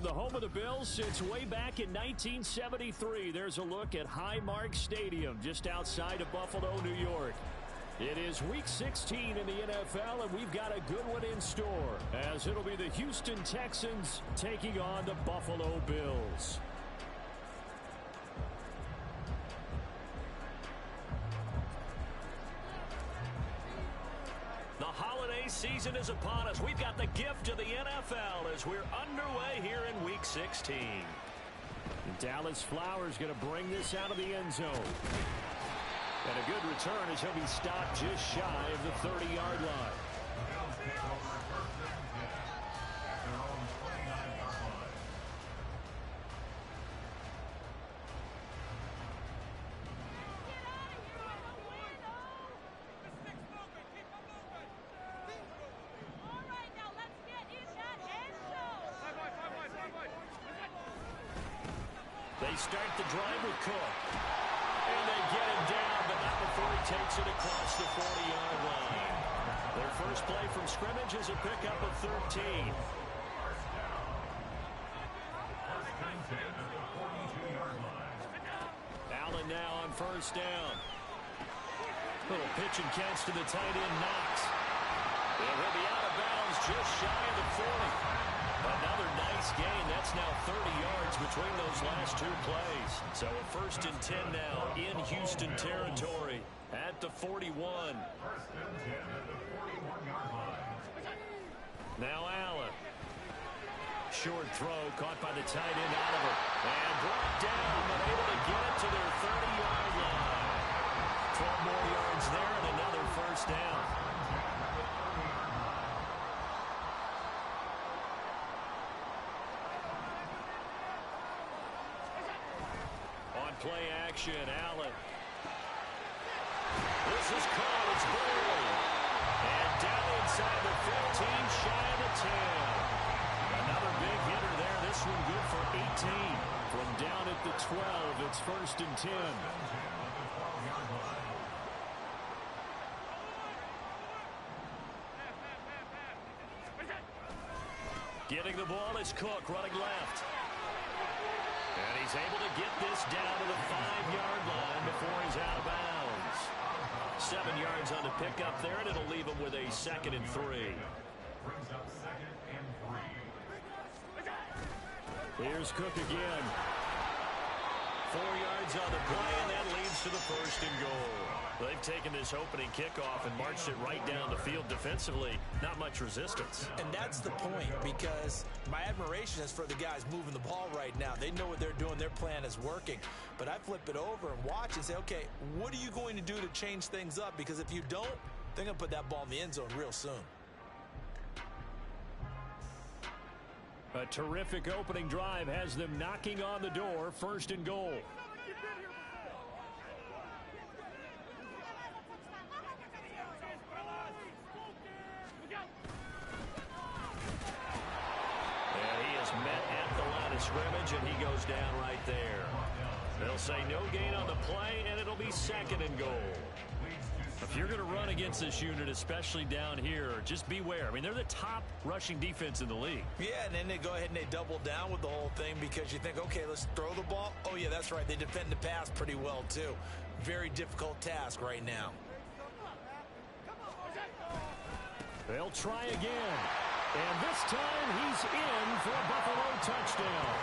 From the home of the Bills since way back in 1973, there's a look at Highmark Stadium just outside of Buffalo, New York. It is Week 16 in the NFL, and we've got a good one in store, as it'll be the Houston Texans taking on the Buffalo Bills. The holiday season is upon us. We've got the gift of the NFL as we're underway here in Week 16. And Dallas Flowers going to bring this out of the end zone. And a good return as he'll be stopped just shy of the 30-yard line. They start the drive with Cook. And they get him down, but not before he takes it across the 40-yard line. Their first play from scrimmage is a pickup of 13. Allen now on first down. Little pitch and catch to the tight end, Knox. And he'll be out of bounds just shy of the 40. Another nice gain. That's now 30 yards between those last two plays. So a 1st and 10 now in Houston territory at the 41. Now Allen. Short throw caught by the tight end Oliver. And brought down, but able to get it to their 30-yard line. 12 more yards there and another first down. Play action, Allen. This is caught. It's Boyd. And down inside the 15, shy of the 10. Another big hitter there. This one good for 18. From down at the 12, it's 1st and 10. Getting the ball is Cook running left. And he's able to get this down to the 5-yard line before he's out of bounds. 7 yards on the pickup there, and it'll leave him with a 2nd and 3. Here's Cook again. 4 yards on the play, and that leads to the 1st and goal. They've taken this opening kickoff and marched it right down the field defensively. Not much resistance. And that's the point, because my admiration is for the guys moving the ball right now. They know what they're doing. Their plan is working. But I flip it over and watch and say, okay, what are you going to do to change things up? Because if you don't, they're going to put that ball in the end zone real soon. A terrific opening drive has them knocking on the door. 1st and goal. Scrimmage, and he goes down right there. They'll say no gain on the play, and it'll be 2nd and goal. If you're going to run against this unit, especially down here, just beware. I mean, they're the top rushing defense in the league. Yeah, and then they go ahead and they double down with the whole thing because you think, okay, let's throw the ball. Oh, yeah, that's right. They defend the pass pretty well, too. Very difficult task right now. They'll try again. And this time he's in for a Buffalo touchdown.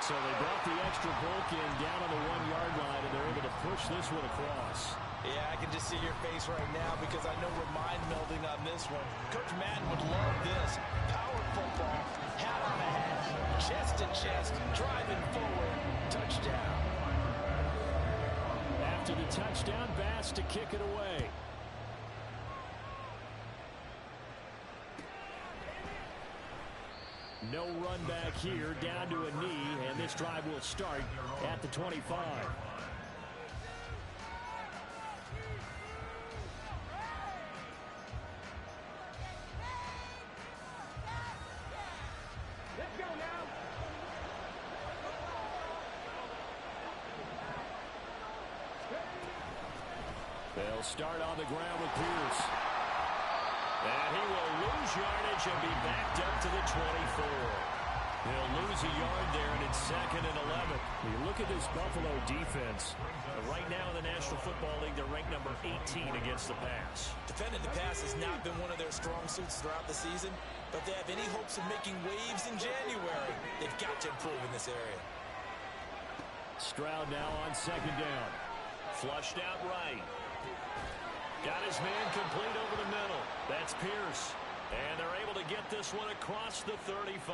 So they brought the extra bulk in down on the 1-yard line, and they're able to push this one across. Yeah, I can just see your face right now because I know we're mind-melding on this one. Coach Madden would love this. Power football, hat on a hat, chest to chest, driving forward, touchdown. After the touchdown, Bass to kick it away. No run back here, down to a knee, and this drive will start at the 25. Let's go now. They'll start on the ground with Pierce. And he will lose yardage and be backed up to the 24. He'll lose lose a yard there, and it's 2nd and 11. When you look at this Buffalo defense, right now in the National Football League, they're ranked number 18 against the pass. Defending the pass has not been one of their strong suits throughout the season, but if they have any hopes of making waves in January, they've got to improve in this area. Stroud now on 2nd down. Flushed out right. Got his man complete over the middle. That's Pierce. And they're able to get this one across the 35.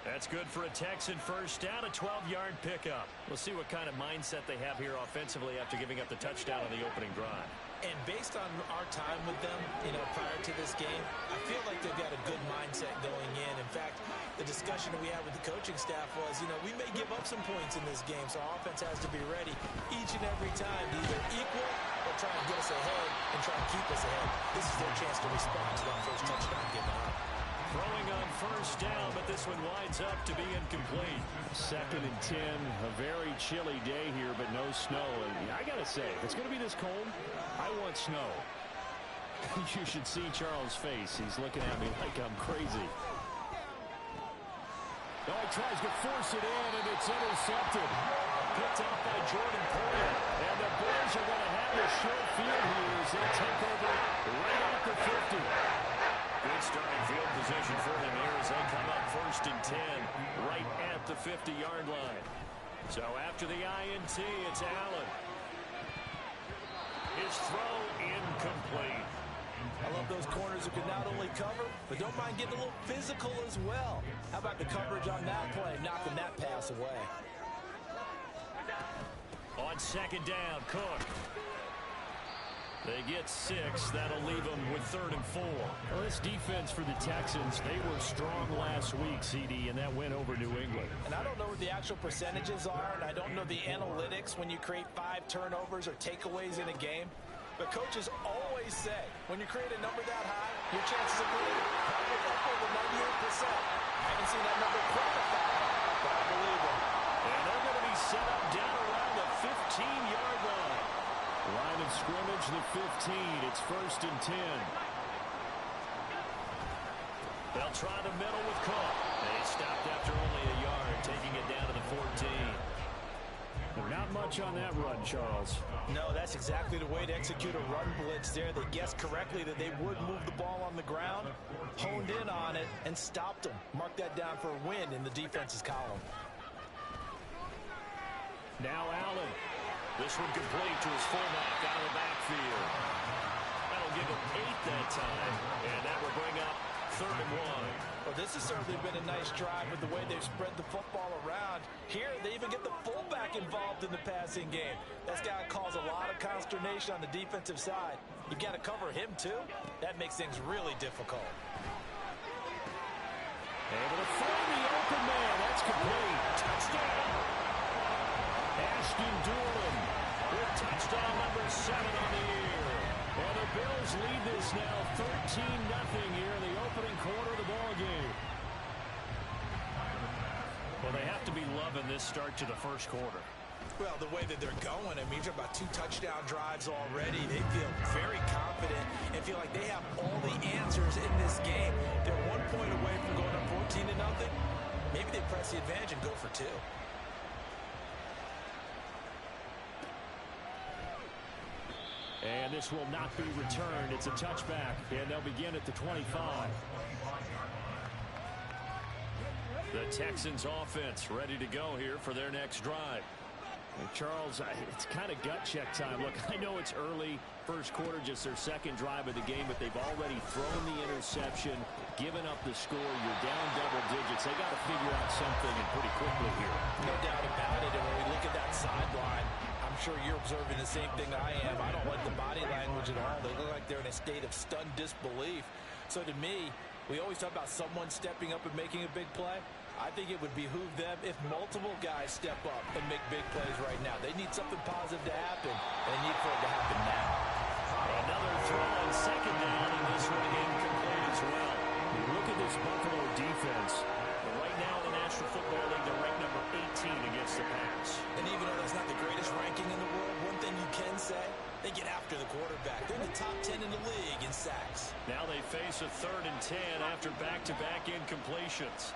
That's good for a Texan first down, a 12-yard pickup. We'll see what kind of mindset they have here offensively after giving up the touchdown on the opening drive. And based on our time with them, prior to this game, I feel like they've got a good mindset going in. In fact, the discussion that we had with the coaching staff was, we may give up some points in this game, so our offense has to be ready each and every time to either equal or try and get us ahead and try and keep us ahead. This is their chance to respond to that first touchdown given up. Throwing on first down, but this one winds up to be incomplete. 2nd and 10, a very chilly day here, but no snow. And I got to say, if it's going to be this cold, I want snow. You should see Charles' face. He's looking at me like I'm crazy. Oh, he tries to force it in, and it's intercepted. Picked up by Jordan Poyer. And the Bears are going to have a short field here as they take over right at the 50. Good starting field position for them here as they come up 1st and 10 right at the 50-yard line. So after the INT, it's Allen. His throw incomplete. I love those corners who can not only cover, but don't mind getting a little physical as well. How about the coverage on that play, knocking that pass away? On 2nd down, Cook. They get 6. That'll leave them with 3rd and 4. Well, this defense for the Texans, they were strong last week, CD, and that went over New England. And I don't know what the actual percentages are, and I don't know the analytics when you create 5 turnovers or takeaways in a game. But coaches always say, when you create a number that high, your chances of winning are probably up over 98%. I haven't seen that number quantified, but I believe them. And they're going to be set up down around the 15-yard line. Line of scrimmage, the 15. It's 1st and 10. They'll try the middle with Cook. They stopped after only a yard, taking it down to the 14. Not much on that run, Charles. No, that's exactly the way to execute a run blitz there. They guessed correctly that they would move the ball on the ground, honed in on it, and stopped them. Mark that down for a win in the defense's column. Now Allen. This one complete to his fullback out of the backfield. That'll give him 8 that time, and that will bring up 3rd and 1. Well, this has certainly been a nice drive with the way they've spread the football around. Here, they even get the fullback involved in the passing game. That's got to cause a lot of consternation on the defensive side. You've got to cover him, too. That makes things really difficult. Able to find the open man. That's complete. Touchdown. Ashton Doolin with touchdown number 7 on the year. And the Bills lead this now 13-0 here in the opening quarter of the ball game. Well, they have to be loving this start to the first quarter. Well, the way that they're going, I mean, you're talking about 2 touchdown drives already. They feel very confident and feel like they have all the answers in this game. They're 1 point away from going up 14-0. Maybe they press the advantage and go for 2. And this will not be returned. It's a touchback, and they'll begin at the 25. The Texans offense ready to go here for their next drive. And Charles, it's kind of gut check time. Look, I know it's early, first quarter, just their 2nd drive of the game, but they've already thrown the interception, given up the score. You're down double digits. They got to figure out something and pretty quickly here. No doubt about it. And when we look at that sideline, I'm sure you're observing the same thing I am. I don't like the body language at all. They look like they're in a state of stunned disbelief. So to me, we always talk about someone stepping up and making a big play. I think it would behoove them if multiple guys step up and make big plays right now. They need something positive to happen, and they need for it to happen now. Another throw on 2nd down, and this one incomplete as well. You look at this Buffalo defense. Right now in the National Football League, they're ranked number 18 against the pass. And even though that's not the greatest ranking in the world, one thing you can say, they get after the quarterback. They're in the top 10 in the league in sacks. Now they face a 3rd and 10 after back-to-back incompletions.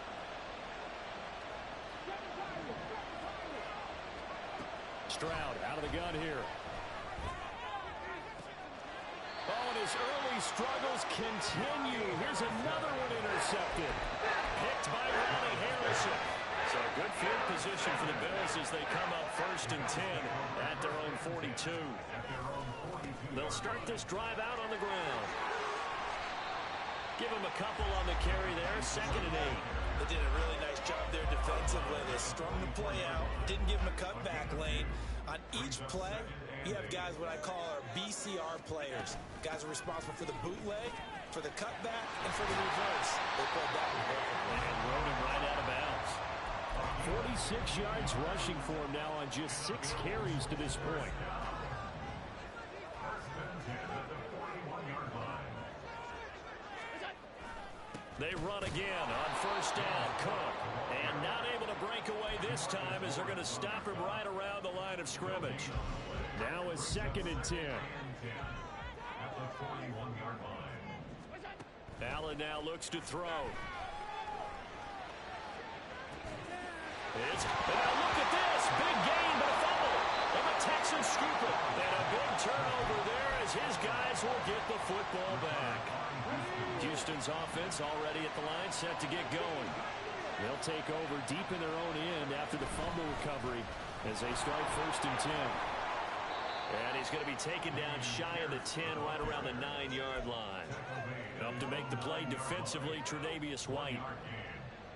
Stroud out of the gun here. Oh, and his early struggles continue. Here's another one intercepted. Picked by Ronnie Harrison. So good field position for the Bills as they come up 1st and 10 at their own 42. They'll start this drive out on the ground. Give him a couple on the carry there. 2nd and 8. They did a really nice job there defensively. They strung the play out, didn't give him a cutback lane. On each play, you have guys what I call our BCR players. Guys are responsible for the bootleg, for the cutback, and for the reverse. They played that one perfectly. And rode him right out of bounds. 46 yards rushing for him now on just 6 carries to this point. They run again on 1st down. Cook. And not able to break away this time as they're going to stop him right around the line of scrimmage. Now is 2nd and 10. Allen now looks to throw. Now look at this. Big gain, but a fumble. And the Texans scoop it. And a big turnover there as his guys will get the football back. Houston's offense already at the line, set to get going. They'll take over deep in their own end after the fumble recovery as they start 1st and 10. And he's going to be taken down shy of the 10, right around the 9-yard line. Up to make the play defensively, Tre'Davious White.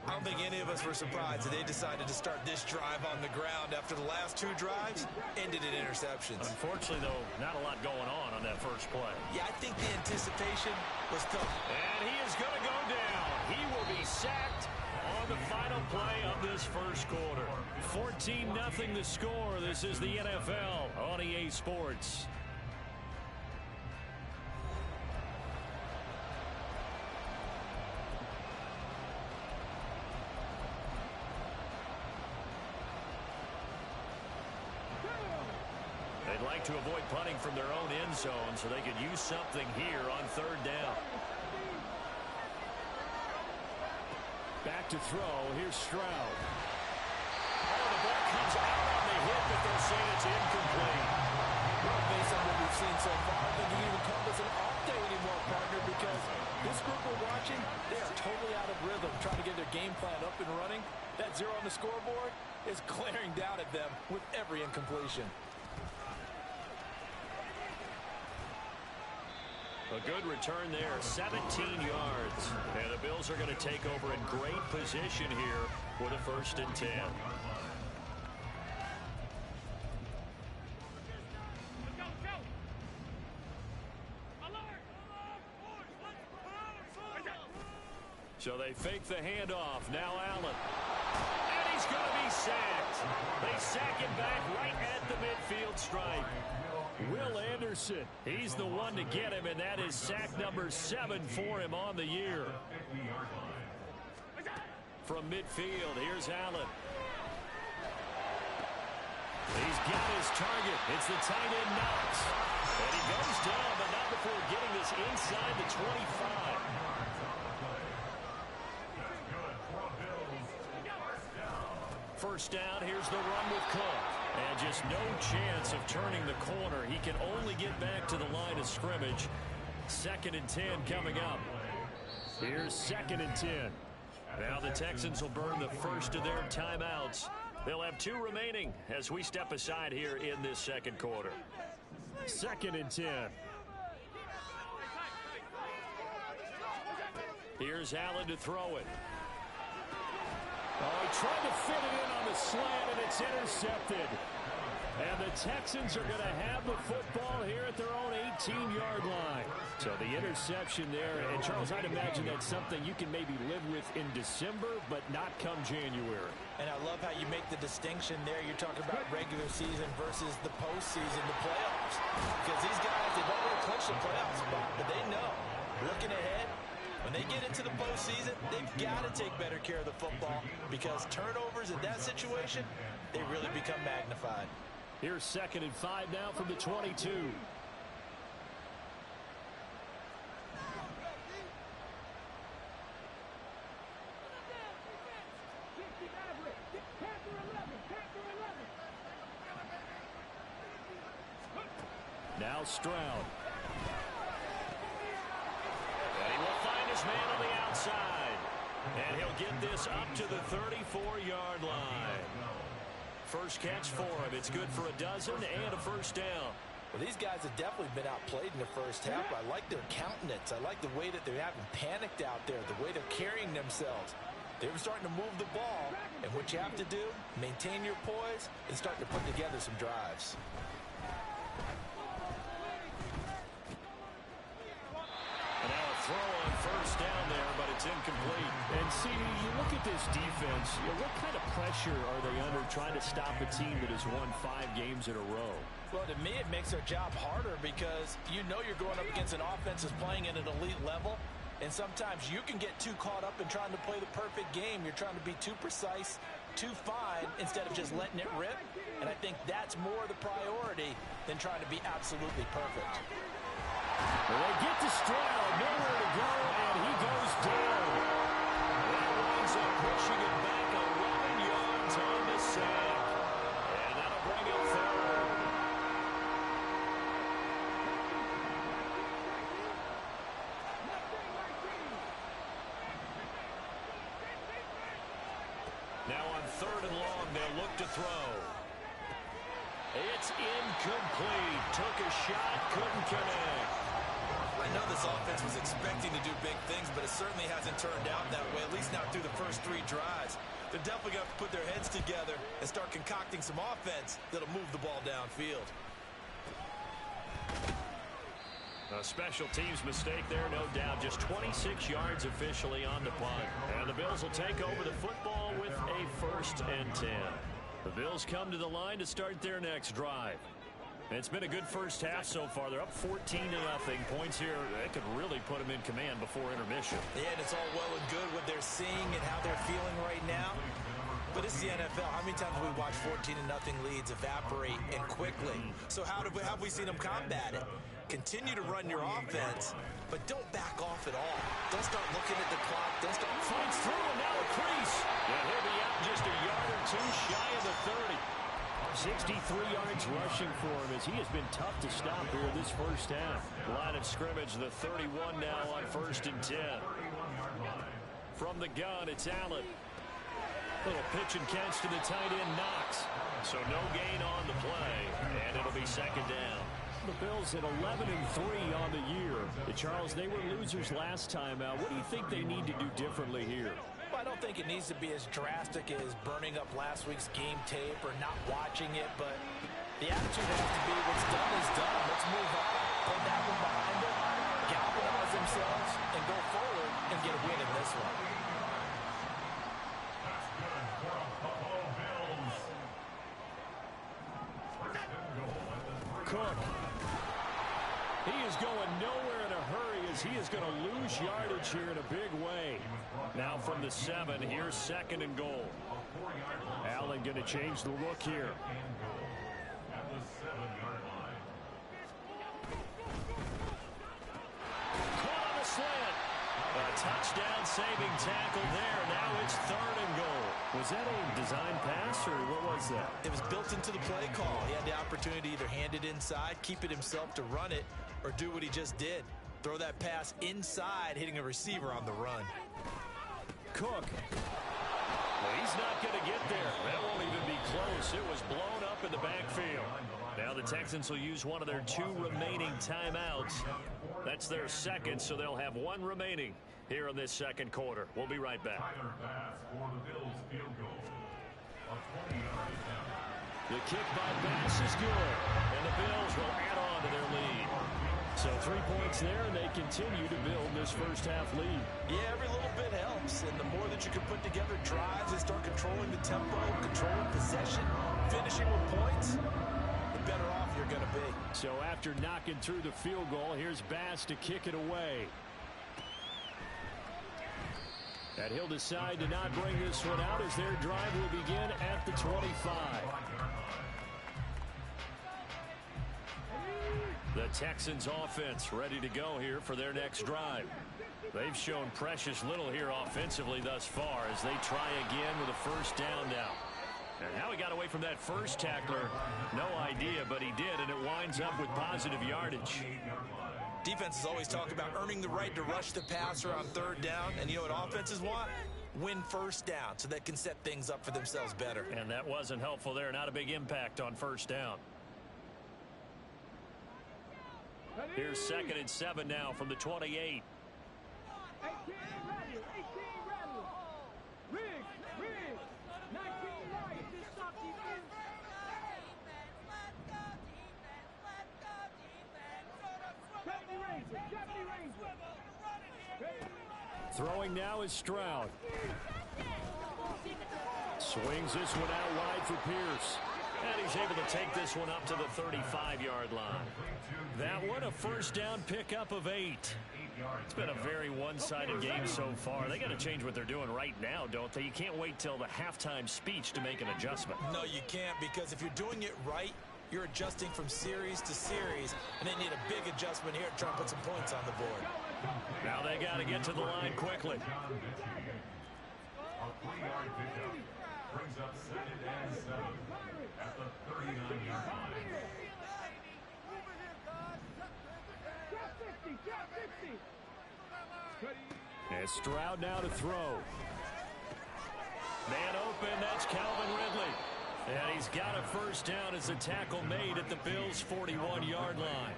I don't think any of us were surprised that they decided to start this drive on the ground after the last 2 drives ended in interceptions. Unfortunately, though, not a lot going on that first play. Yeah, I think the anticipation was tough. And he is going to go down. He will be sacked on the final play of this first quarter. 14-0 the score. This is the NFL on EA Sports. They'd like to avoid punting from their own end zone so they could use something here on 3rd down. Back to throw. Here's Stroud. Oh, the ball comes out on the hit, but they're saying it's incomplete. Well, based on what we've seen so far, I think you can even call this an off day anymore, partner, because this group we're watching, they are totally out of rhythm, trying to get their game plan up and running. That 0 on the scoreboard is glaring down at them with every incompletion. A good return there, 17 yards. And the Bills are going to take over in great position here with a 1st and 10. So they fake the handoff. Now Allen. And he's going to be sacked. They sack him back right at the midfield stripe. Will Anderson, he's the one to get him, and that is sack number 7 for him on the year. From midfield, here's Allen. He's got his target. It's the tight end Knox. And he goes down, but not before getting this inside the 25. First down, here's the run with Cook. And just no chance of turning the corner. He can only get back to the line of scrimmage. 2nd and 10 coming up. Here's 2nd and 10. Now the Texans will burn the first of their timeouts. They'll have 2 remaining as we step aside here in this second quarter. 2nd and 10. Here's Allen to throw it. Oh, he tried to fit it in on the slant, and it's intercepted. And the Texans are going to have the football here at their own 18-yard line. So the interception there, and Charles, I'd imagine that's something you can maybe live with in December, but not come January. And I love how you make the distinction there. You're talking about regular season versus the postseason, the playoffs. Because these guys, they've already clinched the playoff spot, but they know, looking ahead, when they get into the postseason, they've got to take better care of the football because turnovers in that situation, they really become magnified. Here's 2nd and 5 now from the 22. Now Stroud. And he will find his man on the outside. And he'll get this up to the 34-yard line. First catch for him. It's good for a dozen and a first down. Well, these guys have definitely been outplayed in the first half. I like their countenance. I like the way that they haven't panicked out there, the way they're carrying themselves. They were starting to move the ball, and what you have to do, maintain your poise and start to put together some drives. And now a throw on first down there, but it's incomplete. And see, you look at this defense, what kind of pressure are they under trying to stop a team that has won 5 games in a row? Well, to me, it makes their job harder because you know you're going up against an offense that's playing at an elite level, and sometimes you can get too caught up in trying to play the perfect game. You're trying to be too precise, too fine, instead of just letting it rip, and I think that's more the priority than trying to be absolutely perfect. Well, they get to Stroud, nowhere to go, and he goes down. That winds up pushing it back 11 yards on the sack, and that'll bring it third. Now on 3rd and long, they'll look to throw. It's incomplete. Took a shot, couldn't connect. I know this offense was expecting to do big things, but it certainly hasn't turned out that way, at least not through the first 3 drives. They're definitely going to have to put their heads together and start concocting some offense that'll move the ball downfield. A special teams mistake there, no doubt. Just 26 yards officially on the punt. And the Bills will take over the football with a 1st and 10. The Bills come to the line to start their next drive. It's been a good first half so far. They're up 14-0. Points here, that could really put them in command before intermission. Yeah, and it's all well and good what they're seeing and how they're feeling right now. But it's the NFL. How many times have we watched 14-0 leads evaporate and quickly? So how have we seen them combat it? Continue to run your offense, but don't back off at all. Don't start looking at the clock. Don't start. Finds through, and now a crease. And he'll be out just a yard or 2 shy of the 30. 63 yards rushing for him as he has been tough to stop here this first half. Line of scrimmage, the 31 now on 1st and 10. From the gun, it's Allen. Little pitch and catch to the tight end, Knox. So no gain on the play, and it'll be 2nd down. The Bills at 11-3 on the year. Charles, they were losers last time out. What do you think they need to do differently here? Well, I don't think it needs to be as drastic as burning up last week's game tape or not watching it, but the attitude has to be what's done is done. Let's move on, put that one behind them, galvanize themselves, and go forward and get a win in this one. Cook. He is going nowhere in a hurry as he is going to lose yardage here in a big way. Now from the 7, here's 2nd and goal. Allen going to change the look here. Caught on a slant. A touchdown saving tackle there. Now it's 3rd and goal. Was that a design pass or what was that? It was built into the play call. He had the opportunity to either hand it inside, keep it himself to run it, or do what he just did. Throw that pass inside, hitting a receiver on the run. Cook. Well, he's not going to get there. That won't even be close. It was blown up in the backfield. Now the Texans will use one of their 2 remaining timeouts. That's their 2nd, so they'll have 1 remaining here in this 2nd quarter. We'll be right back. The kick by Bass is good, and the Bills will add on to their lead. So 3 points there, and they continue to build this first half lead. Yeah, every little bit helps, and the more that you can put together drives and start controlling the tempo, controlling possession, finishing with points, the better off you're going to be. So after knocking through the field goal, here's Bass to kick it away. And he'll decide to not bring this one out as their drive will begin at the 25. The Texans offense ready to go here for their next drive. They've shown precious little here offensively thus far as they try again with a first down now. And how he got away from that first tackler, no idea, but he did, and it winds up with positive yardage. Defenses always talk about earning the right to rush the passer on third down, and you know what offenses want? Win first down so they can set things up for themselves better. And that wasn't helpful there. Not a big impact on first down. Here's 2nd and 7 now from the 28. Throwing now is Stroud. Swings this one out wide for Pierce. And he's able to take this one up to the 35-yard line. That one, a first down pickup of 8. It's been a very one-sided game so far. They got to change what they're doing right now, don't they? You can't wait till the halftime speech to make an adjustment. No, you can't, because if you're doing it right, you're adjusting from series to series, and they need a big adjustment here to try and put some points on the board. Now they got to get to the line quickly. A 3-yard pickup brings up 2nd and 7 at the 39-yard line. And Stroud now to throw. Man open, that's Calvin Ridley. And he's got a first down as a tackle made at the Bills' 41-yard line.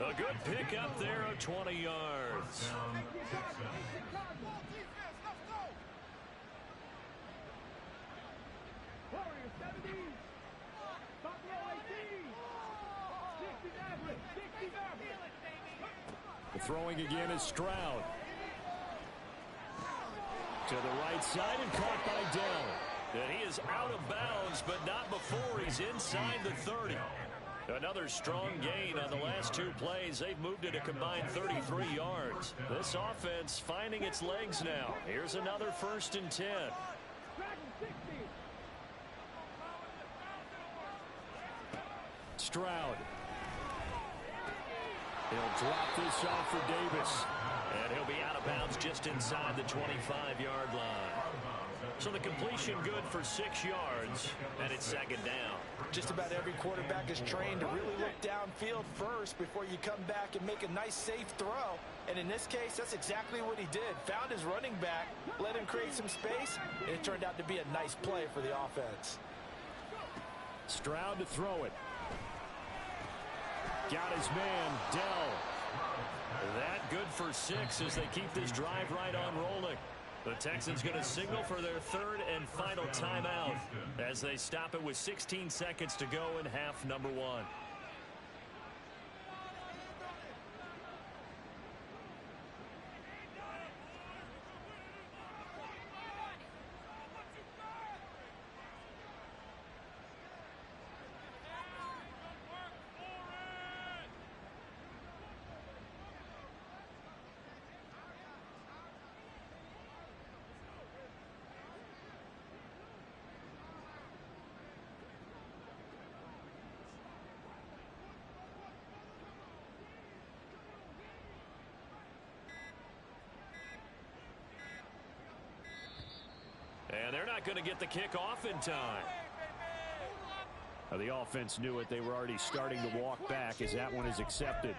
A good pickup there of 20 yards. The throwing again is Stroud. To the right side and caught by Dell. And he is out of bounds, but not before he's inside the 30. Another strong gain on the last 2 plays. They've moved it a combined 33 yards. This offense finding its legs now. Here's another 1st and 10. Stroud. He'll drop this off for Davis. And he'll be out of bounds just inside the 25-yard line. So the completion good for 6 yards, and it's 2nd down. Just about every quarterback is trained to really look downfield first before you come back and make a nice, safe throw. And in this case, that's exactly what he did. Found his running back, let him create some space, and it turned out to be a nice play for the offense. Stroud to throw it. Got his man, Dell. That good for 6 as they keep this drive right on rolling. The Texans going to signal for their 3rd and final timeout as they stop it with 16 seconds to go in half number 1. And they're not going to get the kick off in time. Now, the offense knew it. They were already starting to walk back as that one is accepted.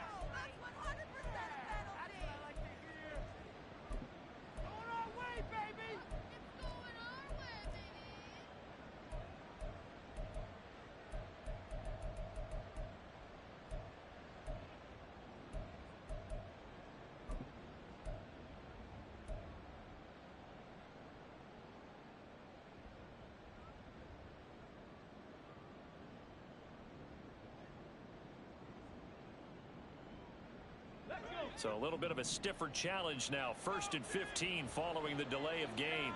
So a little bit of a stiffer challenge now. 1st and 15 following the delay of game.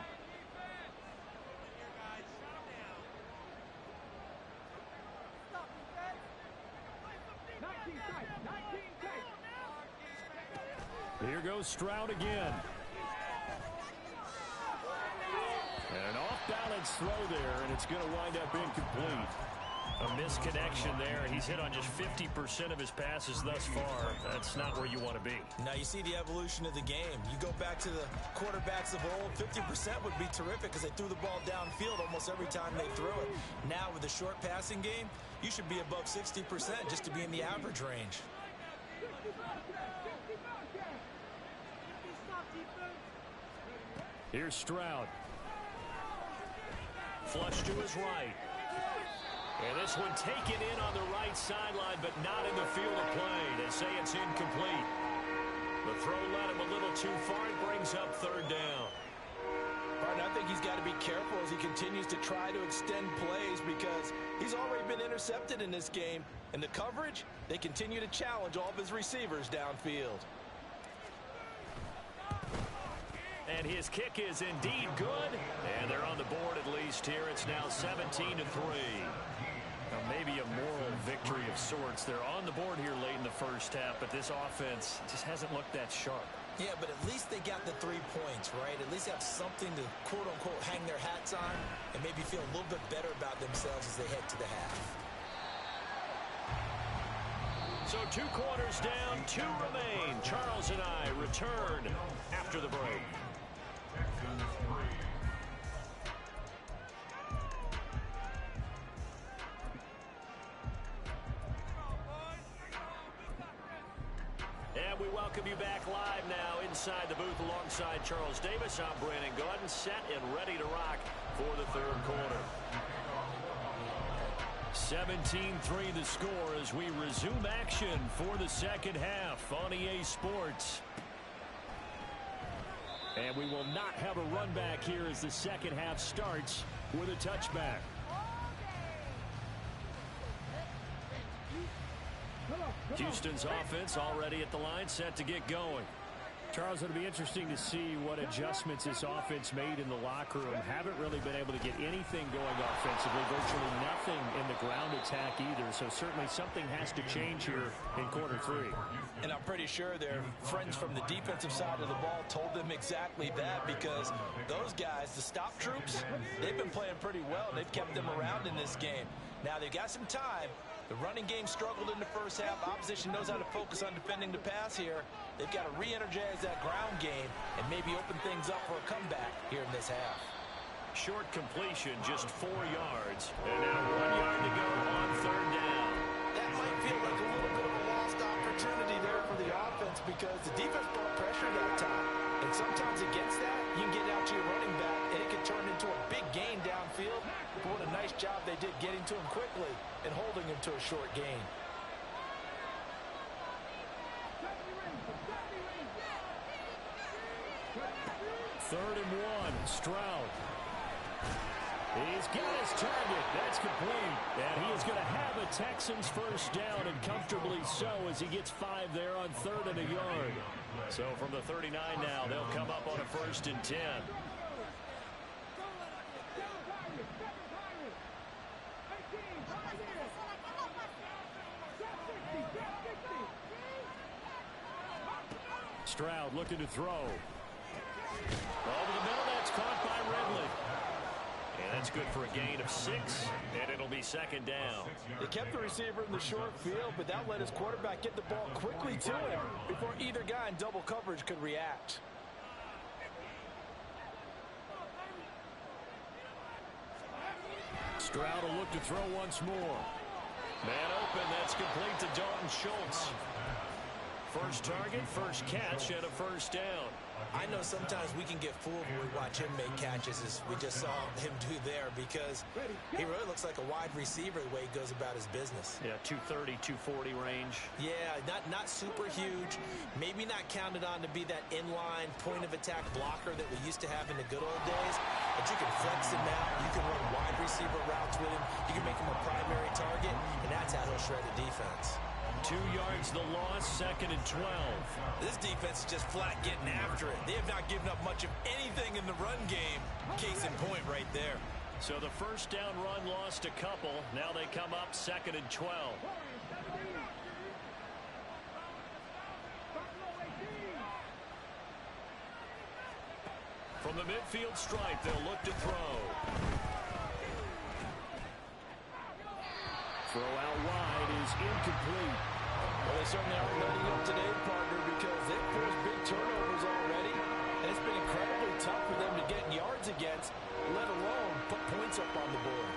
Here goes Stroud again. And an off-balance throw there, and it's going to wind up incomplete. A misconnection there. He's hit on just 50% of his passes thus far. That's not where you want to be. Now you see the evolution of the game. You go back to the quarterbacks of old, 50% would be terrific because they threw the ball downfield almost every time they threw it. Now with the short passing game, you should be above 60% just to be in the average range. Here's Stroud. Flush to his right. And this one taken in on the right sideline, but not in the field of play. They say it's incomplete. The throw led him a little too far. It brings up third down. Martin, I think he's got to be careful as he continues to try to extend plays because he's already been intercepted in this game. And the coverage, they continue to challenge all of his receivers downfield. And his kick is indeed good. And they're on the board at least here. It's now 17-3. Now maybe a moral victory of sorts. They're on the board here late in the first half, but this offense just hasn't looked that sharp. Yeah, but at least they got the 3 points, right? At least have something to, quote-unquote, hang their hats on and maybe feel a little bit better about themselves as they head to the half. So 2 quarters down, 2 remain. Charles and I return after the break. And we welcome you back live now inside the booth alongside Charles Davis. I'm Brandon Gordon, set and ready to rock for the third quarter. 17-3 the score as we resume action for the second half on EA Sports. And we will not have a run back here as the second half starts with a touchback. Houston's offense already at the line, set to get going. Charles, it'll be interesting to see what adjustments this offense made in the locker room. Haven't really been able to get anything going offensively, virtually nothing in the ground attack either. So certainly something has to change here in quarter 3. And I'm pretty sure their friends from the defensive side of the ball told them exactly that because those guys, the stop troops, they've been playing pretty well. They've kept them around in this game. Now they've got some time. The running game struggled in the first half. Opposition knows how to focus on defending the pass here. They've got to re-energize that ground game and maybe open things up for a comeback here in this half. Short completion, just 4 yards. And now 1 yard to go on third down. That might feel like a little bit of a lost opportunity there for the offense because the defense brought pressure that time. And sometimes against that, you can get out to your running back, and it can turn into a big gain downfield. But what a nice job they did getting to him quickly and holding him to a short gain. Third and 1, Stroud. He's got his target. That's complete. And he is going to have a Texans first down, and comfortably so as he gets 5 there on 3rd and a yard. So from the 39 now, they'll come up on a 1st and 10. Stroud looking to throw. Over the middle, that's caught by Ridley. And that's good for a gain of 6, and it'll be second down. They kept the receiver in the short field, but that let his quarterback get the ball quickly to him before either guy in double coverage could react. Stroud will look to throw once more. Man open, that's complete to Dalton Schultz. First target, first catch, and a first down. I know sometimes we can get fooled when we watch him make catches as we just saw him do there because he really looks like a wide receiver the way he goes about his business. Yeah, 230, 240 range. Yeah, not super huge. Maybe not counted on to be that inline point-of-attack blocker that we used to have in the good old days. But you can flex him out. You can run wide receiver routes with him. You can make him a primary target, and that's how he'll shred the defense. 2 yards the loss, 2nd and 12. This defense is just flat getting after it. They have not given up much of anything in the run game. Case in point right there. So the first down run lost a couple. Now they come up 2nd and 12. From the midfield stripe, they'll look to throw. incomplete. Well, they certainly aren't letting up today, partner, because they've forced big turnovers already, and it's been incredibly tough for them to get yards against, let alone put points up on the board.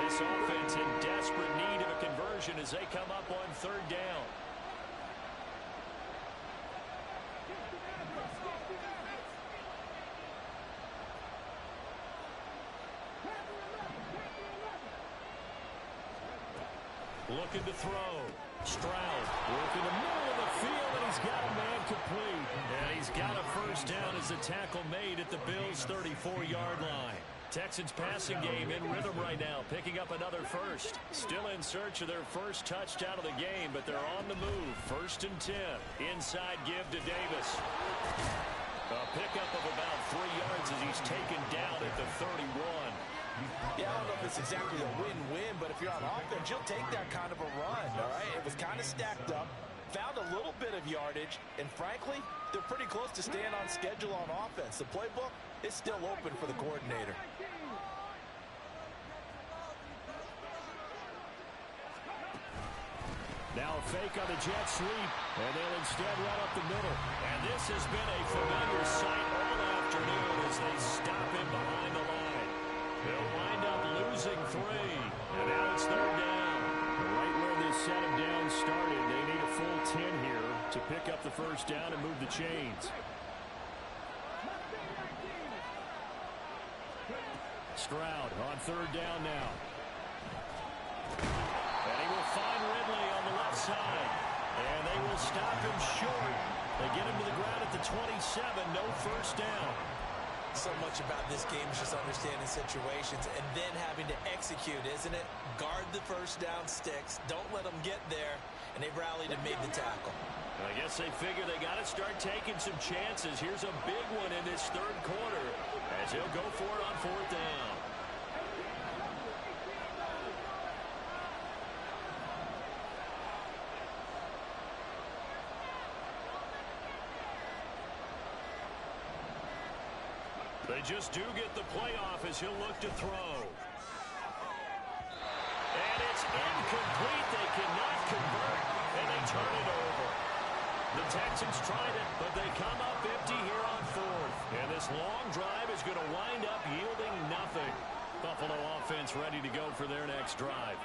This offense in desperate need of a conversion as they come up on third down. Looking to throw. Stroud working the middle of the field, and he's got a man complete. And he's got a first down as the tackle made at the Bills' 34-yard line. Texans passing game in rhythm right now, picking up another first. Still in search of their first touchdown of the game, but they're on the move. 1st and 10. Inside give to Davis. A pickup of about 3 yards as he's taken down at the 31. Yeah, I don't know if it's exactly a win-win, but if you're on offense, you'll take that kind of a run, all right? It was kind of stacked up, found a little bit of yardage, and frankly, they're pretty close to staying on schedule on offense. The playbook is still open for the coordinator. Now a fake on the jet sweep, and they'll instead run up the middle. And this has been a familiar sight all afternoon as they stop him behind the line. They'll wind up losing 3, and now it's third down. Right where this set of downs started, they need a full 10 here to pick up the first down and move the chains. Stroud on third down now. And he will find Ridley on the left side. And they will stop him short. They get him to the ground at the 27, no first down. So much about this game is just understanding situations and then having to execute, isn't it? Guard the first down sticks. Don't let them get there. And they've rallied and made the tackle. I guess they figure they got to start taking some chances. Here's a big one in this third quarter as he'll go for it on 4th down. They just do get the playoff as he'll look to throw. And it's incomplete. They cannot convert, and they turn it over. The Texans tried it, but they come up empty here on 4th. And this long drive is going to wind up yielding nothing. Buffalo offense ready to go for their next drive.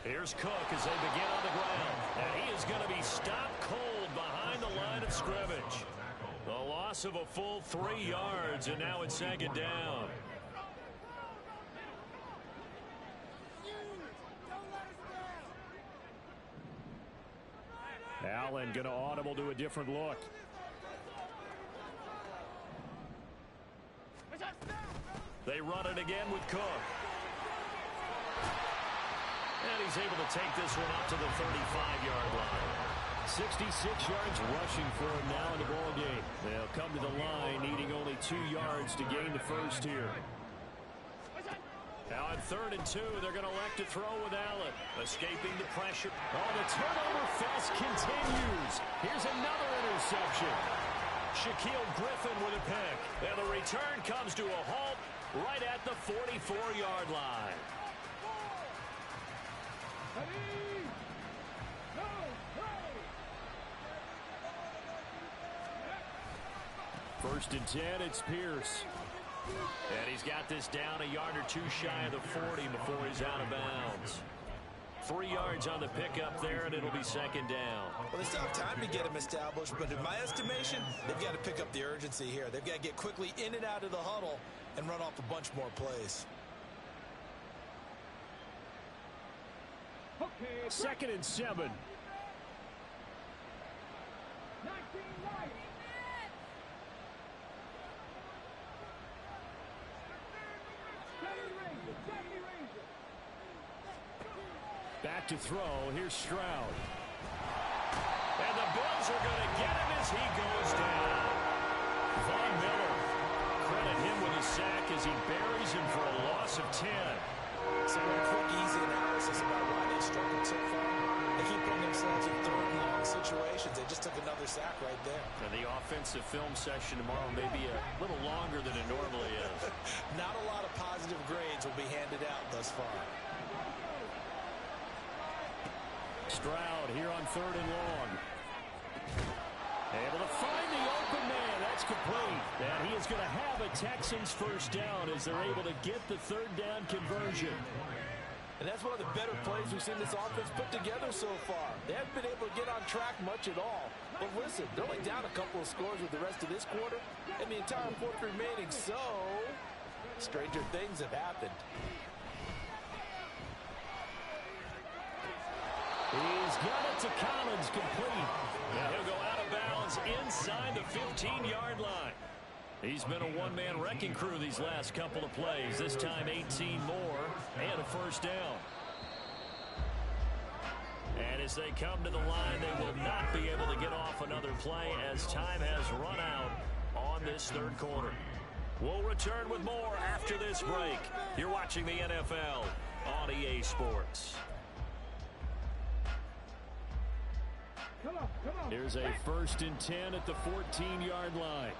Here's Cook as they begin on the ground. And he is going to be stopped cold behind the line of scrimmage. The loss of a full 3 yards, and now it's 2nd down. Allen going to audible to a different look. They run it again with Cook. And he's able to take this one up to the 35-yard line. 66 yards rushing for him now in the ball game. They'll come to the line needing only 2 yards to gain the first here. Now on 3rd and 2, they're going to elect to throw with Allen. Escaping the pressure. Oh, the turnover fest continues. Here's another interception. Shaquille Griffin with a pick. And the return comes to a halt right at the 44-yard line. 1st and 10, it's Pierce. And he's got this down a yard or 2 shy of the 40 before he's out of bounds. 3 yards on the pickup there, and it'll be 2nd down. Well, they still have time to get him established, but in my estimation, they've got to pick up the urgency here. They've got to get quickly in and out of the huddle and run off a bunch more plays. 2nd and 7. Back to throw. Here's Stroud. And the Bills are going to get him as he goes down. Von Miller. Credit him with a sack as he buries him for a loss of 10. Some quick, easy analysis about why they struggled so far. They keep putting themselves in 3rd and long situations. They just took another sack right there. And the offensive film session tomorrow may be a little longer than it normally is. Not a lot of positive grades will be handed out thus far. Stroud here on 3rd and long. Able to find the open man. That's complete. And he is going to have a Texans first down as they're able to get the 3rd down conversion. And that's one of the better plays we've seen this offense put together so far. They haven't been able to get on track much at all. But listen, they're only down a couple of scores with the rest of this quarter and the entire fourth remaining. So, stranger things have happened. He's got it to Collins, complete. And he'll go out of bounds inside the 15-yard line. He's been a one-man wrecking crew these last couple of plays. This time 18 more and a first down. And as they come to the line, they will not be able to get off another play as time has run out on this 3rd quarter. We'll return with more after this break. You're watching the NFL on EA Sports. Here's a 1st and 10 at the 14-yard line.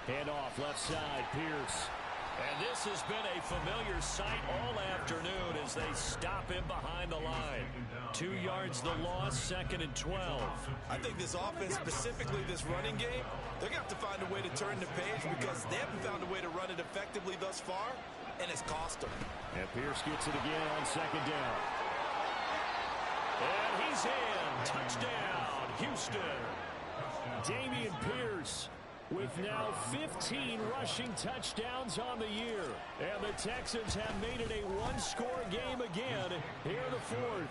Handoff left side, Pierce. And this has been a familiar sight all afternoon as they stop him behind the line. 2 yards the loss, 2nd and 12. I think this offense, specifically this running game, they're going to have to find a way to turn the page because they haven't found a way to run it effectively thus far, and it's cost them. And Pierce gets it again on 2nd down. And he's in. Touchdown, Houston. Dameon Pierce with now 15 rushing touchdowns on the year. And the Texans have made it a one-score game again here in the 4th.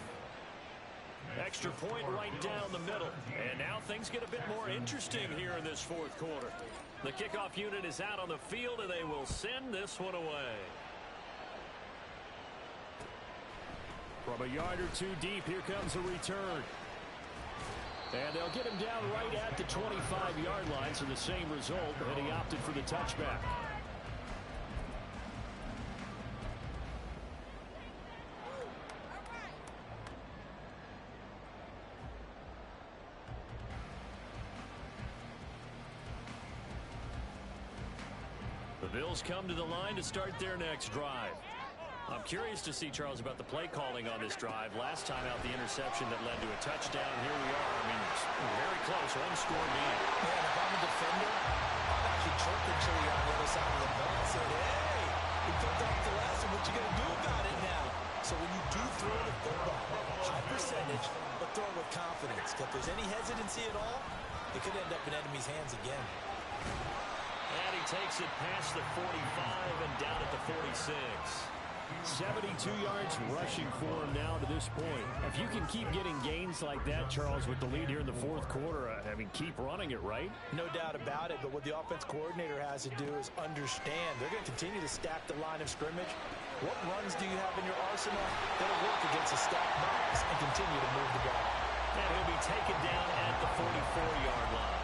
Extra point right down the middle. And now things get a bit more interesting here in this 4th quarter. The kickoff unit is out on the field, and they will send this one away. From a yard or 2 deep, here comes a return. And they'll get him down right at the 25-yard line, so the same result, and he opted for the touchback. The Bills come to the line to start their next drive. I'm curious to see, Charles, about the play calling on this drive. Last time out, the interception that led to a touchdown. Here we are. I mean, very close, one-score game. Yeah, and if I'm a defender, I'm actually chirping Chili on the other side of the ball and saying, hey, we picked up the last one. What you going to do about it now? So when you do throw the football, high percentage, but throw it with confidence. If there's any hesitancy at all, it could end up in enemy's hands again. And he takes it past the 45 and down at the 46. 72 yards rushing for him now to this point. If you can keep getting gains like that, Charles, with the lead here in the 4th quarter, I mean, keep running it, right? No doubt about it, but what the offense coordinator has to do is understand. They're going to continue to stack the line of scrimmage. What runs do you have in your arsenal that'll work against a stacked box and continue to move the ball? And he'll be taken down at the 44-yard line.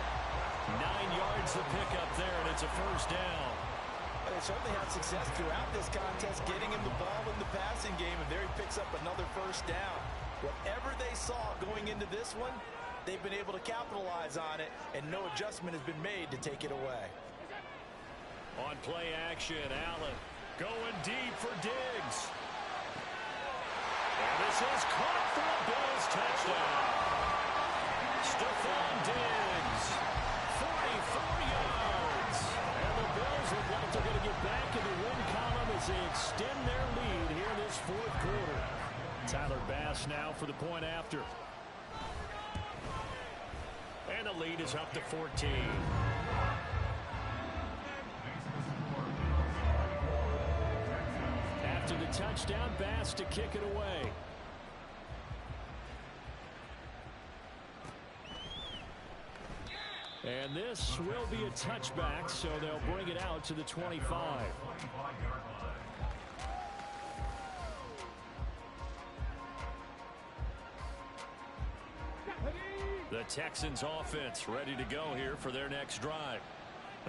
9 yards to pick up there, and it's a first down. They certainly had success throughout this contest, getting him the ball in the passing game, and there he picks up another first down. Whatever they saw going into this one, they've been able to capitalize on it, and no adjustment has been made to take it away. On play action, Allen going deep for Diggs. And this is caught for a Bills touchdown. Stephon Diggs, 44 yards. And the Bills look like they're going to get back in the win column as they extend their lead here in this 4th quarter. Tyler Bass now for the point after. And the lead is up to 14. After the touchdown, Bass to kick it away. And this will be a touchback, so they'll bring it out to the 25. The Texans offense ready to go here for their next drive.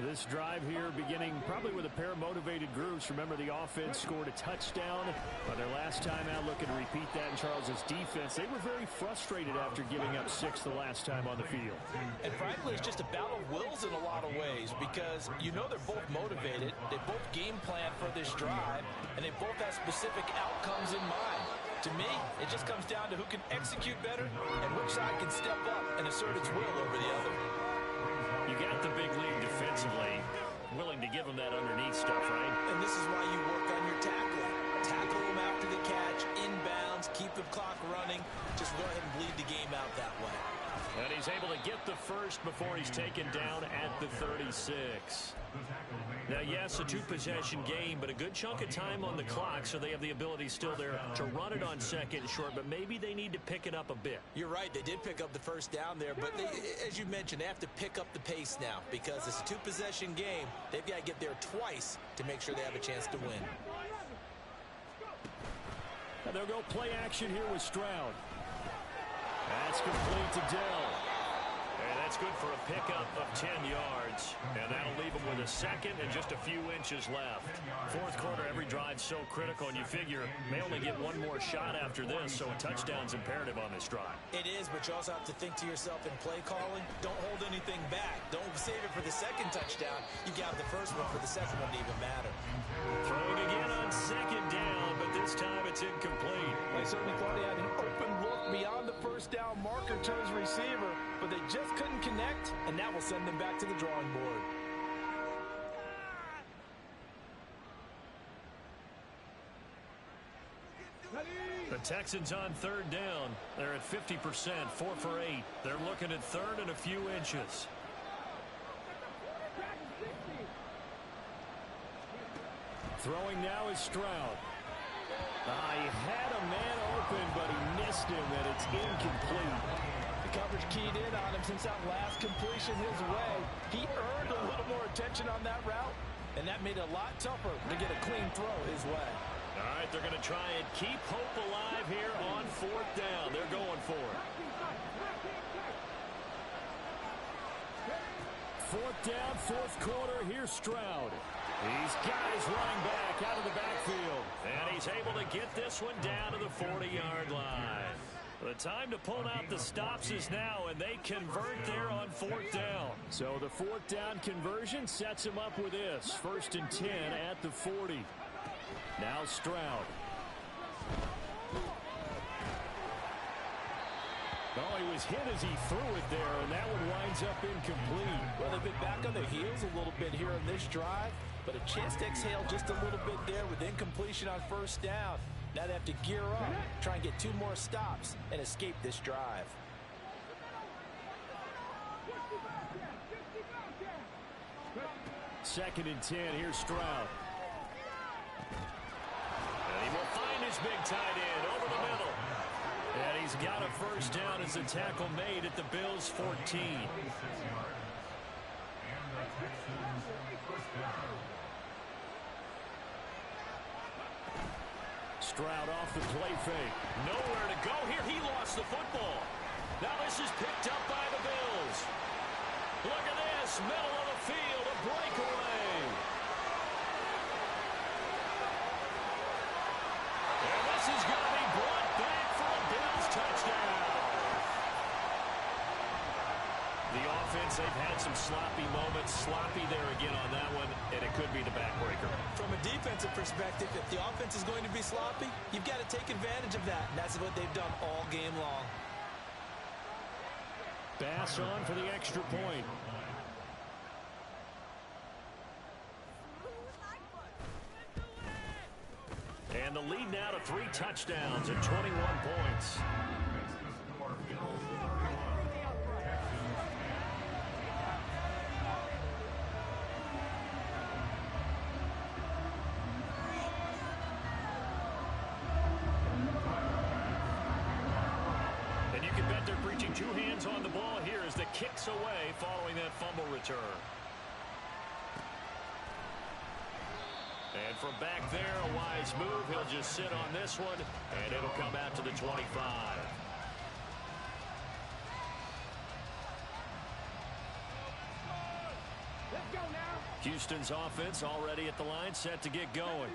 This drive here beginning probably with a pair of motivated groups. Remember, the offense scored a touchdown on their last time out. Looking to repeat that in Charles's defense. They were very frustrated after giving up 6 the last time on the field. And frankly, it's just a battle of wills in a lot of ways because you know they're both motivated. They both game plan for this drive, and they both have specific outcomes in mind. To me, it just comes down to who can execute better and which side can step up and assert its will over the other. You got the big league defensively, willing to give them that underneath stuff, right? And this is why you work on your tackling. Tackle them after the catch, inbounds, keep the clock running. Just go ahead and bleed the game out that way. And he's able to get the first before he's taken down at the 36. Now, yes, a 2-possession game, but a good chunk of time on the clock, so they have the ability still there to run it on second and short, but maybe they need to pick it up a bit. You're right. They did pick up the first down there, but as you mentioned, they have to pick up the pace now because it's a 2-possession game. They've got to get there twice to make sure they have a chance to win. And they'll go play action here with Stroud. That's complete to Dell. And that's good for a pickup of 10 yards. And that'll leave them with a second and just a few inches left. Fourth quarter, every drive's so critical, and you figure they only get one more shot after this, so a touchdown's imperative on this drive. It is, but you also have to think to yourself in play calling, don't hold anything back. Don't save it for the second touchdown. You got the first one for the second one to even matter. Throwing again on second down, but this time it's incomplete. They certainly thought he had an open look beyond the first down marker to his receiver, but they just couldn't connect, and that will send them back to the drawing board. The Texans on third down. They're at 50%, 4 for 8. They're looking at third and a few inches. Throwing now is Stroud. He had a man open, but he missed him, and it's incomplete. The coverage keyed in on him since that last completion his way. He earned a little more attention on that route, and that made it a lot tougher to get a clean throw his way. All right, they're going to try and keep hope alive here on fourth down. They're going for it. Fourth down, fourth quarter. Here's Stroud. He's got his running back out of the backfield. And he's able to get this one down to the 40-yard line. The time to pull out the stops is now, and they convert there on fourth down. So the fourth down conversion sets him up with this. 1st and 10 at the 40. Now Stroud. Oh, he was hit as he threw it there, and that one winds up incomplete. Well, they've been back on their heels a little bit here in this drive, but a chance to exhale just a little bit there with incompletion on first down. Now they have to gear up, try and get 2 more stops, and escape this drive. Second and 10, here's Stroud. And he will find his big tight end over the middle. And he's got a first down as the tackle made at the Bills' 14. Stroud off the play fake. Nowhere to go here. He lost the football. Now this is picked up by the Bills. Look at this. Middle of the field. A breakaway. And this is going to be brought back for a Bills touchdown. The offense, they've had some sloppy moments. Sloppy there again on that one, and it could be the backbreaker. From a defensive perspective, if the offense is going to be sloppy, you've got to take advantage of that. And that's what they've done all game long. Bass on for the extra point. And the lead now to 3 touchdowns and 21 points. And you can bet they're preaching 2 hands on the ball here as the kicks away following that fumble return. And from back there, a wise move. He'll just sit on this one, and it'll come out to the 25. Let's go now. Houston's offense already at the line, set to get going.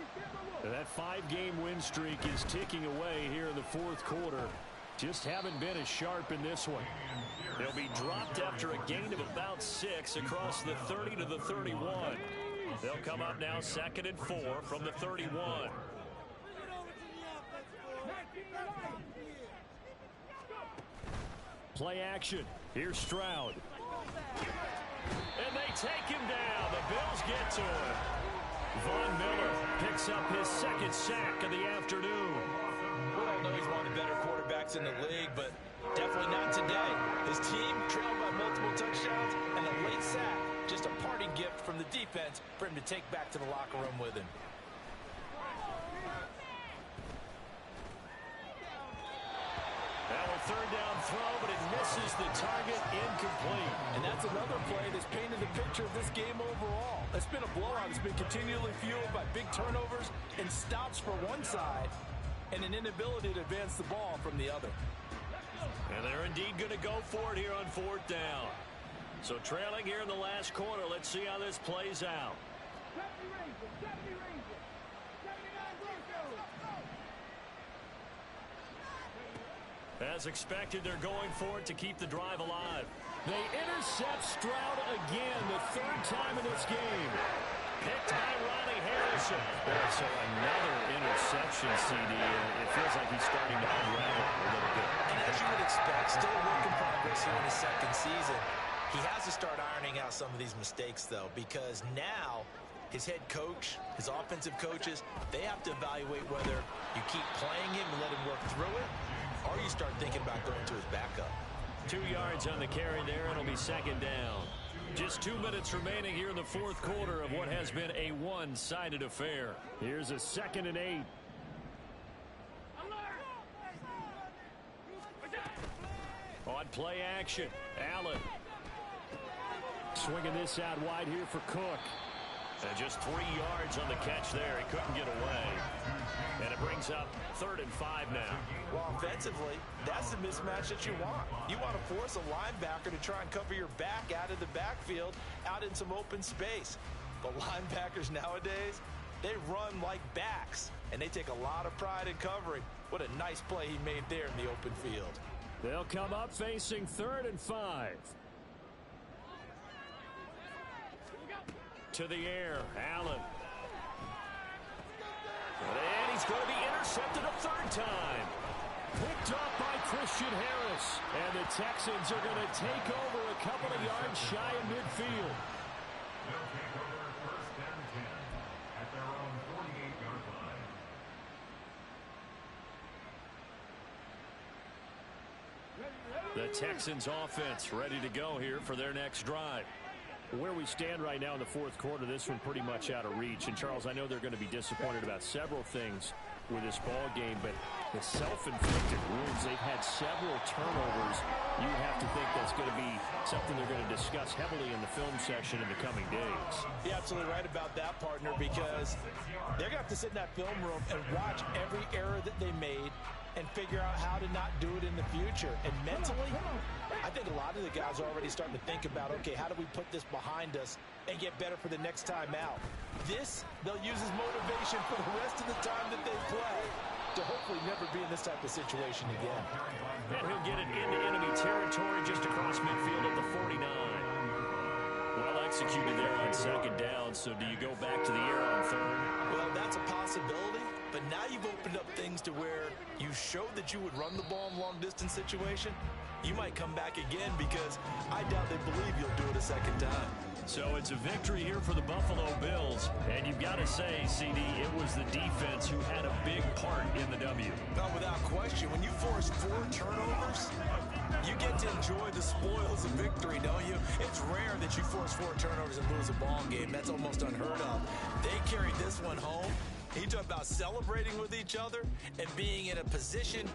That 5-game win streak is ticking away here in the fourth quarter. Just haven't been as sharp in this one. They'll be dropped after a gain of about 6 across the 30 to the 31. They'll come up now 2nd and 4 from the 31. Play action. Here's Stroud. And they take him down. The Bills get to him. Von Miller picks up his 2nd sack of the afternoon. We all know he's one of the better quarterbacks in the league, but definitely not today. His team trailed by multiple touchdowns, and a late sack, just a parting gift from the defense for him to take back to the locker room with him. Now a 3rd down throw, but it misses the target, incomplete. And that's another play that's painted the picture of this game overall. It's been a blowout. It's been continually fueled by big turnovers and stops for one side and an inability to advance the ball from the other. And they're indeed going to go for it here on 4th down. So trailing here in the last quarter. Let's see how this plays out. As expected, they're going for it to keep the drive alive. They intercept Stroud again, the 3rd time in this game. Picked by Ronnie Harrison. So another interception, CD. It feels like he's starting to unravel a little bit. And as you would expect, still a work in progress here in his 2nd season. He has to start ironing out some of these mistakes, though, because now his head coach, his offensive coaches, they have to evaluate whether you keep playing him and let him work through it, or you start thinking about going to his backup. 2 yards on the carry there. It'll be 2nd down. Just 2 minutes remaining here in the fourth quarter of what has been a one-sided affair. Here's a 2nd and 8. On play action, Allen. Swinging this out wide here for Cook. And just 3 yards on the catch there. He couldn't get away. And it brings up 3rd and 5 now. Well, offensively, that's the mismatch that you want. You want to force a linebacker to try and cover your back out of the backfield, out in some open space. But linebackers nowadays, they run like backs, and they take a lot of pride in covering. What a nice play he made there in the open field. They'll come up facing 3rd and 5. To the air, Allen. And he's going to be intercepted a 3rd time. Picked up by Christian Harris. And the Texans are going to take over a couple of yards shy of midfield. They'll take over 1st and 10 at their own 48-yard line. The Texans offense ready to go here for their next drive. Where we stand right now in the fourth quarter, this one pretty much out of reach. And, Charles, I know they're going to be disappointed about several things with this ball game, but the self-inflicted wounds, they've had several turnovers. You have to think that's going to be something they're going to discuss heavily in the film session in the coming days. You're absolutely right about that, partner, because they're going to have to sit in that film room and watch every error that they made and figure out how to not do it in the future. And mentally, I think a lot of the guys are already starting to think about, okay, how do we put this behind us and get better for the next time out? This, they'll use as motivation for the rest of the time that they play to hopefully never be in this type of situation again. And he'll get it into enemy territory just across midfield at the 49. Well executed there on 2nd down, so do you go back to the air on 3rd? Well, that's a possibility, but now you've opened up things to where you showed that you would run the ball in long-distance situation. You might come back again because I doubt they believe you'll do it a 2nd time. So it's a victory here for the Buffalo Bills. And you've got to say, CD, it was the defense who had a big part in the W. No, without question. When you force 4 turnovers, you get to enjoy the spoils of victory, don't you? It's rare that you force 4 turnovers and lose a ball game. That's almost unheard of. They carried this one home. He talked about celebrating with each other and being in a position